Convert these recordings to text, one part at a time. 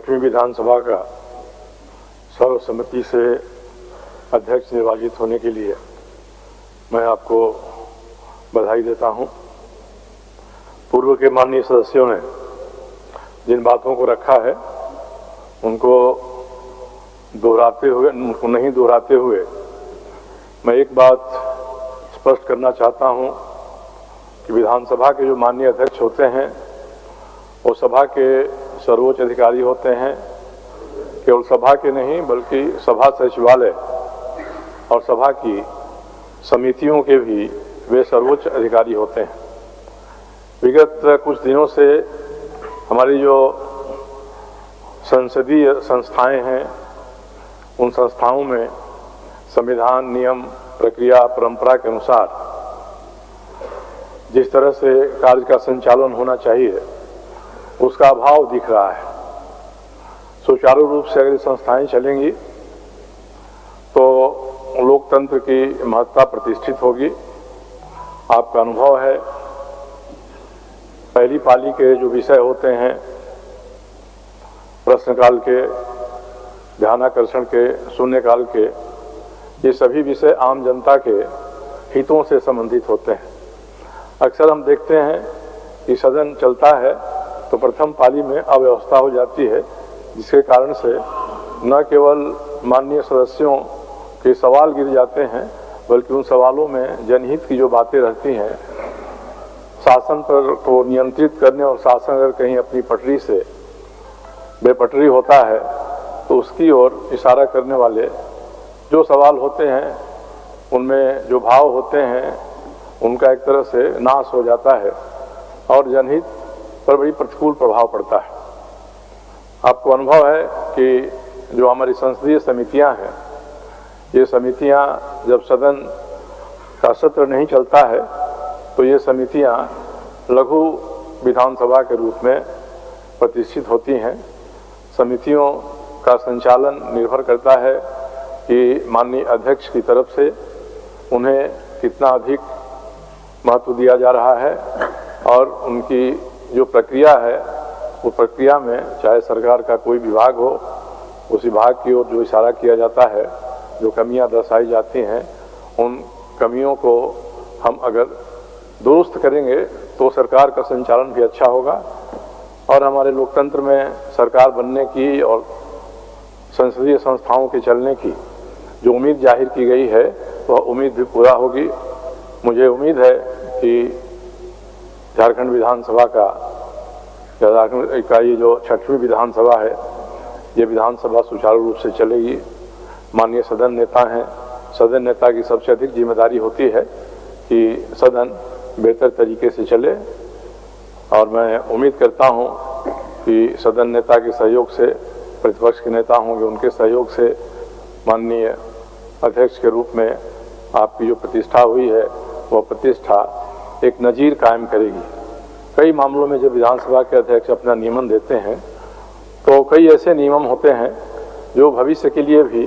छठवीं विधानसभा का सर्वसम्मति से अध्यक्ष निर्वाचित होने के लिए मैं आपको बधाई देता हूं। पूर्व के माननीय सदस्यों ने जिन बातों को रखा है उनको नहीं दोहराते हुए मैं एक बात स्पष्ट करना चाहता हूं कि विधानसभा के जो माननीय अध्यक्ष होते हैं वो सभा के सर्वोच्च अधिकारी होते हैं। केवल सभा के नहीं बल्कि सभा सचिवालय और सभा की समितियों के भी वे सर्वोच्च अधिकारी होते हैं। विगत कुछ दिनों से हमारी जो संसदीय संस्थाएं हैं उन संस्थाओं में संविधान, नियम, प्रक्रिया, परंपरा के अनुसार जिस तरह से कार्य का संचालन होना चाहिए उसका अभाव दिख रहा है। सुचारू रूप से अगर संस्थाएं चलेंगी तो लोकतंत्र की महत्ता प्रतिष्ठित होगी। आपका अनुभव है, पहली पाली के जो विषय होते हैं, प्रश्नकाल के, ध्यानाकर्षण के, शून्यकाल के, ये सभी विषय आम जनता के हितों से संबंधित होते हैं। अक्सर हम देखते हैं कि सदन चलता है तो प्रथम पाली में अव्यवस्था हो जाती है, जिसके कारण से न केवल माननीय सदस्यों के सवाल गिर जाते हैं बल्कि उन सवालों में जनहित की जो बातें रहती हैं, शासन पर को नियंत्रित करने और शासन अगर कहीं अपनी पटरी से बेपटरी होता है तो उसकी ओर इशारा करने वाले जो सवाल होते हैं उनमें जो भाव होते हैं उनका एक तरह से नाश हो जाता है और जनहित पर बड़ी प्रतिकूल प्रभाव पड़ता है। आपको अनुभव है कि जो हमारी संसदीय समितियां हैं, ये समितियां जब सदन का सत्र नहीं चलता है तो ये समितियां लघु विधानसभा के रूप में प्रतिष्ठित होती हैं। समितियों का संचालन निर्भर करता है कि माननीय अध्यक्ष की तरफ से उन्हें कितना अधिक महत्व दिया जा रहा है और उनकी जो प्रक्रिया है वो प्रक्रिया में चाहे सरकार का कोई विभाग हो, उस विभाग की ओर जो इशारा किया जाता है, जो कमियां दर्शाई जाती हैं, उन कमियों को हम अगर दुरुस्त करेंगे तो सरकार का संचालन भी अच्छा होगा और हमारे लोकतंत्र में सरकार बनने की और संसदीय संस्थाओं के चलने की जो उम्मीद जाहिर की गई है वह उम्मीद भी पूरा होगी। मुझे उम्मीद है कि झारखंड विधानसभा का ये जो छठवीं विधानसभा है, ये विधानसभा सुचारू रूप से चलेगी। माननीय सदन नेता हैं, सदन नेता की सबसे अधिक जिम्मेदारी होती है कि सदन बेहतर तरीके से चले और मैं उम्मीद करता हूं कि सदन नेता के सहयोग से, प्रतिपक्ष के नेता होंगे उनके सहयोग से माननीय अध्यक्ष के रूप में आपकी जो प्रतिष्ठा हुई है वह प्रतिष्ठा एक नजीर कायम करेगी। कई मामलों में जब विधानसभा के अध्यक्ष अपना नियमन देते हैं तो कई ऐसे नियम होते हैं जो भविष्य के लिए भी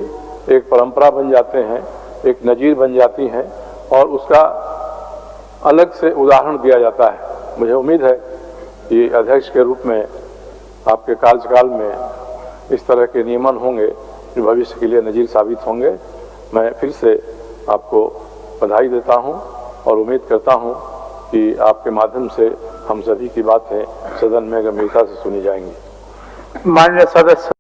एक परंपरा बन जाते हैं, एक नजीर बन जाती हैं और उसका अलग से उदाहरण दिया जाता है। मुझे उम्मीद है कि अध्यक्ष के रूप में आपके कार्यकाल में इस तरह के नियमन होंगे जो भविष्य के लिए नजीर साबित होंगे। मैं फिर से आपको बधाई देता हूं और उम्मीद करता हूं कि आपके माध्यम से हम सभी की बातें सदन में गंभीरता से सुनी जाएंगी। माननीय सदस्य